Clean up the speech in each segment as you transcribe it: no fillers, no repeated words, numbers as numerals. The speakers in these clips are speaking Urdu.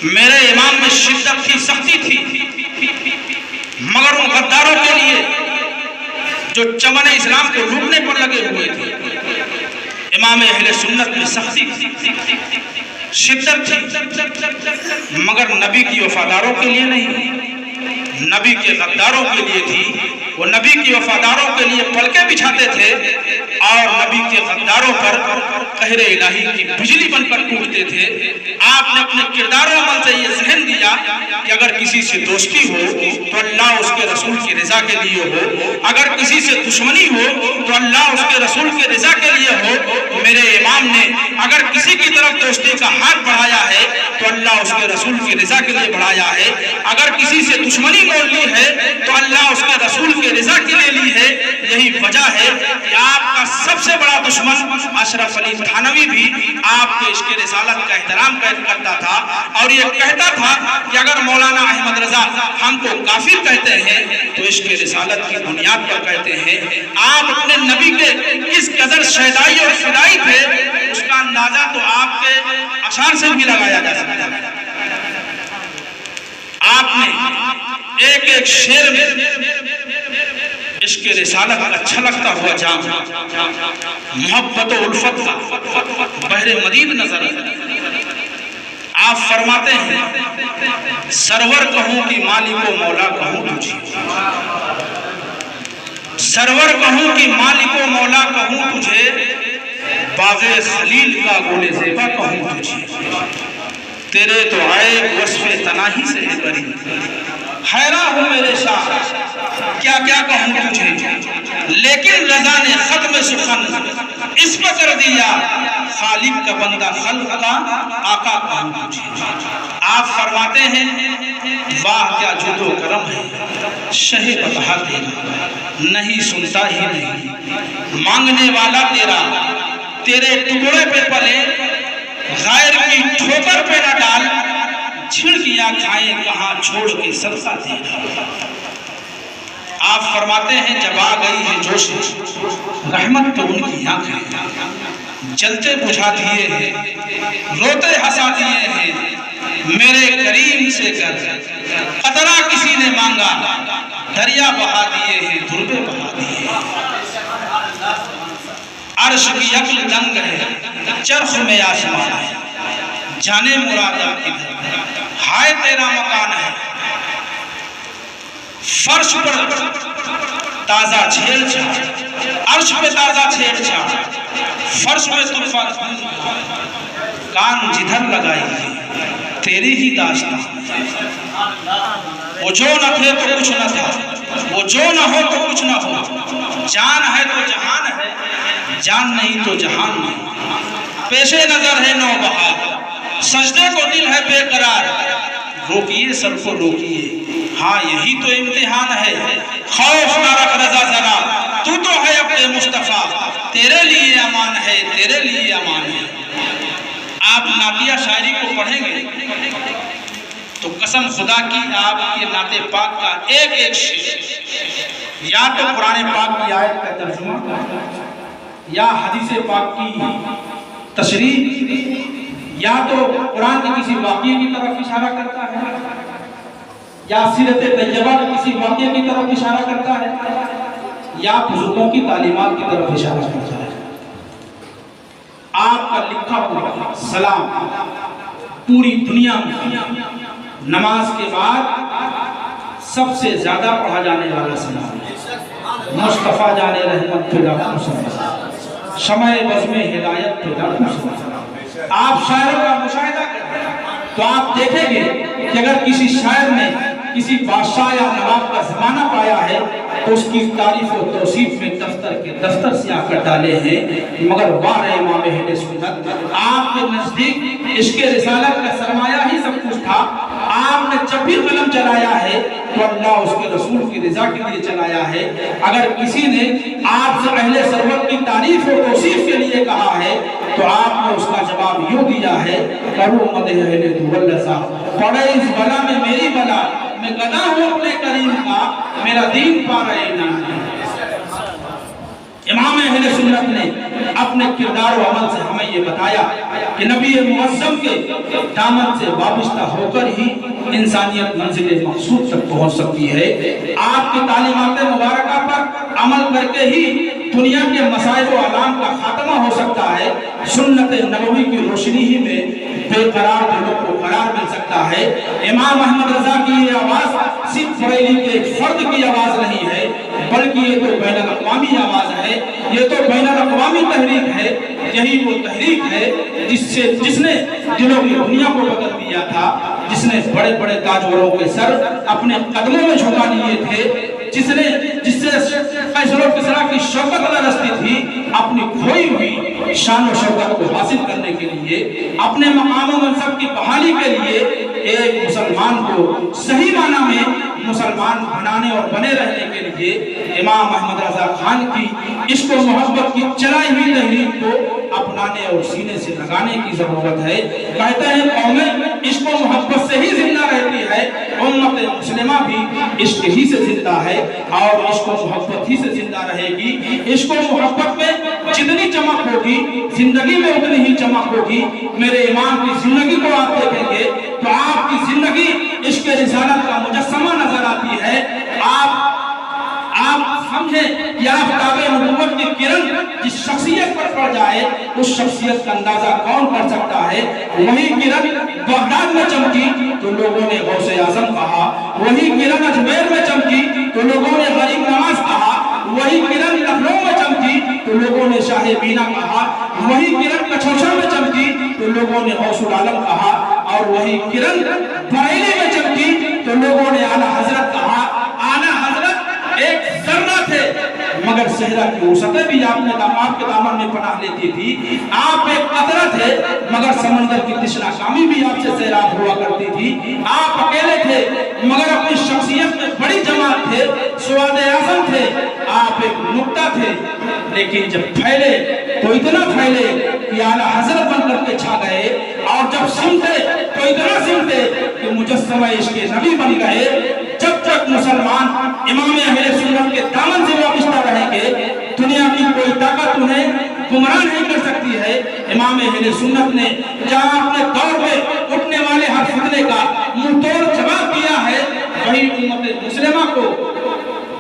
میرے امام میں شدت تھی، سختی تھی، مگر ان غداروں کے لیے جو چمن اسلام کو لوٹنے پر لگے ہوئے تھے، امام اہل سنت میں سختی تھی، شدت تھی، مگر نبی کی وفاداروں کے لیے نہیں، نبی کے غداروں کے لیے تھی۔ وہ نبی کی وفاداروں کے لیے پلکیں بچھاتے تھے اور نبی کے غداروں پر قہر الہی کی بجلی بن کر ٹوٹتے تھے۔ آپ نے اپنے کردار و عمل سے یہ ذہن دیا کہ اگر کسی سے دوستی ہو تو اللہ اس کے رسول کی رضا کے لیے ہو، اگر کسی سے دشمنی ہو تو اللہ اس کے رسول کی رضا کے لیے ہو۔ میرے امام نے اگر کسی کی طرف دوستی کا ہاتھ بڑھایا ہے تو اللہ اس کے رسول کی رضا کے لیے بڑھایا ہے، اگر کسی سے دشمنی مول لی ہے تو اللہ اس کے رسول کی رضا کے لیے لی ہے۔ یہی وجہ ہے کہ آپ کا سب سے بڑا دشمن اشرف علی تھانوی بھی آپ کے عشق رسالت کا احترام کرتا تھا اور یہ کہتا تھا کہ اگر مولانا احمد رضا ہم کو کافر کہتے ہیں تو عشق رسالت کی بنیاد پر کہتے ہیں۔ آپ اپنے نبی کے کس قدر شہدائی اور فدائی تھے اس کا اندازہ تو آپ کے اشعار سے بھی لگایا جا سکتا ہے۔ آپ نے ایک ایک شعر میں عشق رسالت کا چھلکتا ہوا جام، محبت و الفت کا بحر مدید نظر آتا ہے۔ آپ فرماتے ہیں سرور کہوں کہ مالک و مولا کہوں تجھے، سرور کہوں کہ مالک و مولا کہوں تجھے، باغ خلیل کا گل زیبا کہوں تجھے، تیرے تو عیب وصف تناہی سے ہے بری، حیران ہوں میرے شاہ کیا کیا کہوں تجھے، لیکن رضا نے ختم سخن اس پر کر دیا، خالق کا بندہ خلق کا آقا کہوں تجھے۔ آپ فرماتے ہیں واہ کیا جود و کرم ہے شہ بطحہ تیرا، نہیں سنتا ہی نہیں مانگنے والا تیرا، تیرے ٹکڑے پہ پلے غیر کی ٹھوکر پہ نہ ڈال، چھڑکیاں کھائیں کہاں چھوڑ کے صدقہ تیرا۔ آپ فرماتے ہیں جب آ گئی ہے جوش رحمت تو ان کی آنکھیں جلتے بجھا دیے ہیں، روتے ہنسا دیے ہیں، میرے کریم سے کر قطرہ کسی نے مانگا، دریا بہا دیے ہیں، دھربے بہا دیے ہیں۔ عرش کی عقل دنگ ہے، چرخ میں آسمان ہے، جانے مرادہ کدھر ہائے تیرا مکان ہے، فرش پر تازہ چھیڑ چھاڑ، عرش پہ تازہ چھیڑ چھاڑ، فرش میں طوفان، کان جدھر لگائی ہے تیری ہی داشتہ، وہ جو نہ تھے تو کچھ نہ تھا، وہ جو نہ ہو تو کچھ نہ ہو، جان ہے تو جہان ہے، جان نہیں تو جہان نہیں، پیش نظر ہے نو بہار، سجدے کو دل ہے بے قرار، روکیے سر کو روکیے، ہاں یہی تو امتحان ہے، خوف نہ رکھ رضا ذرا، تو ہے اپنے مصطفیٰ، تیرے لیے امان ہے، تیرے لیے امان ہے۔ آپ نعتیہ شاعری کو پڑھیں گے تو قسم خدا کی آپ کے نعت پاک کا ایک ایک شعر یا تو قرآن پاک کی آیت کا ترجمہ یا حدیث پاک کی تشریح یا تو قرآن کے کسی واقعے کی طرف اشارہ کرتا ہے یا سیرت طیبہ کے کسی واقعے کی طرف اشارہ کرتا ہے یا بزرگوں کی تعلیمات کی طرف اشارہ کرتا ہے۔ آپ کا لکھا ہوا سلام پوری دنیا میں نماز کے بعد سب سے زیادہ پڑھا جانے والا سلام ہے۔ مصطفیٰ جانے رحمت پیدا شمع بزم ہدایت پیدا۔ آپ شاعروں کا مشاہدہ کریں تو آپ دیکھیں گے کہ اگر کسی شاعر نے کسی بادشاہ یا نواب کا زمانہ پایا ہے تو اس کی تعریف و توصیف میں دفتر سے آ کر ڈالے ہیں، مگر واہ امام اہل سنت آپ کے نزدیک عشق رسالت کا سرمایہ ہی سب کچھ تھا۔ آپ نے جب بھی قلم چلایا ہے تو اللہ اس کے رسول کی رضا کے لیے چلایا ہے۔ اگر کسی نے آپ سے اہل سرور کی تعریف و توصیف کے لیے کہا ہے تو آپ نے اس کا جواب یوں دیا ہے کرو مدح اہل دولسا، پڑے اس بلا میں میری بلا، میں گدا ہوں اپنے کریم کا، میرا دین پا رہے نام ہے۔ امام اہل سنت نے اپنے کردار و عمل سے ہمیں یہ بتایا کہ نبی معظم کے دامن سے وابستہ ہو کر ہی انسانیت منزل مقصود تک پہنچ سکتی ہے۔ آپ کی تعلیمات مبارکہ پر عمل کر کے ہی دنیا کے مسائل و علام کا خاتمہ ہو سکتا ہے۔ سنت نبوی کی روشنی ہی میں بے قرار دلوں کو قرار مل سکتا ہے۔ امام احمد رضا کی یہ آواز صرف بریلی کے ایک فرد کی آواز نہیں ہے، بلکہ یہ تو بین الاقوامی آواز ہے، یہ تو بین الاقوامی تحریک ہے۔ یہی وہ تحریک ہے جس نے دلوں کی دنیا کو بدل دیا تھا، جس نے بڑے بڑے تاجوروں کے سر اپنے قدموں میں جھکا لیے تھے، جس سے قیصر و کسریٰ کی شوکت رستی تھی، اپنی کھوئی ہوئی شان و شوکت کو حاصل کرنے کے لیے، اپنے مقام و منصب کی بحالی کے لیے ایک مسلمان کو صحیح معنی میں مسلمان بنانے اور بنے رہنے کے لیے امام احمد رضا خان کی عشق و محبت کی چلائی ہوئی تحریک کو اپنانے اور سینے سے لگانے کی ضرورت ہے۔ کہتے ہیں قومیں عشق و محبت سے ہی زندہ رہتی ہے، امت مسلمہ بھی عشق ہی سے زندہ ہے اور عشق و محبت ہی سے زندہ رہے گی۔ عشق و محبت میں جتنی چمک ہوگی زندگی میں اتنی ہی چمک ہوگی۔ میرے امام کی زندگی کو آپ دیکھیں گے تو آپ کی زندگی عشق رسالت کا مجسمہ نظر آتی ہے۔ آپ سمجھیں کہ آفتاب نبوت کی کرن جس شخصیت پر پڑ جائے اس شخصیت کا اندازہ کون کر سکتا ہے؟ وہی کرن بغداد میں چمکی تو لوگوں نے غوث اعظم کہا، وہی کرن اجمیر میں چمکی تو لوگوں نے غریب نواز کہا، وہی کرن لکھنؤ میں چمکی تو لوگوں نے شاہ بینا کہا، وہی کرن کچھوچا میں چمکی تو لوگوں نے غوث العالم کہا، اور وہی کرن بریلی میں چمکی تو لوگوں نے اعلیٰ حضرت کہا۔ اعلیٰ حضرت ایک ذرہ تھے مگر صحرا کی وسعتیں بھی آپ کے دامن میں پناہ لیتی تھی۔ آپ ایک قطرہ تھے مگر سمندر کی تشنا کامی بھی آپ سے سیراب ہوا کرتی تھی۔ آپ اکیلے تھے مگر اپنی شخصیت میں بڑی جماعت تھے، سواد اعظم تھے۔ آپ ایک نقطہ تھے لیکن جب پھیلے تو اتنا پھیلے کہ اعلیٰ حضرت بن کر کے چھا گئے، اور جب سمٹے تو اتنا سمٹے کہ مجسمہ عشق نبی بن گئے۔ جب تک مسلمان امام اہل سنت کے دامن سے وابستہ رہیں گے دنیا کی کوئی طاقت انہیں گمراہ نہیں کر سکتی ہے۔ امام اہل سنت نے جہاں اپنے دور میں اٹھنے والے ہر فتنے کا منہ توڑ جواب دیا ہے، وہی امت مسلمہ کو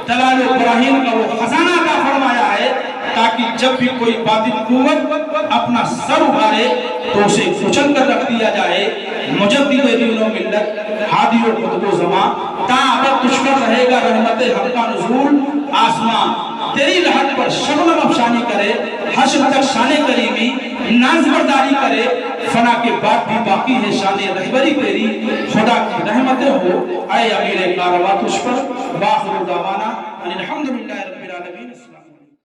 دلال و براہین کا وہ خزانہ عطا فرمایا ہے تاکہ جب بھی کوئی باطل قوت اپنا سر اٹھائے تو اسے کچل کر رکھ دیا جائے۔ مجدد دین و ملت ہادی و قطب و زمان تا ابد تجھ پر رہے گا رحمت حق کا نزول۔ آسمان تیری لہٹ پر شبنم افشانی کرے، حشر تک شان کریمی ناز برداری کرے، فنا کے بعد بھی باقی ہے شان رہبری تیری، خدا کی رحمتیں ہو اے امیر کارواں تجھ پر۔ باخر دعوانا الحمدللہ رب العالمین۔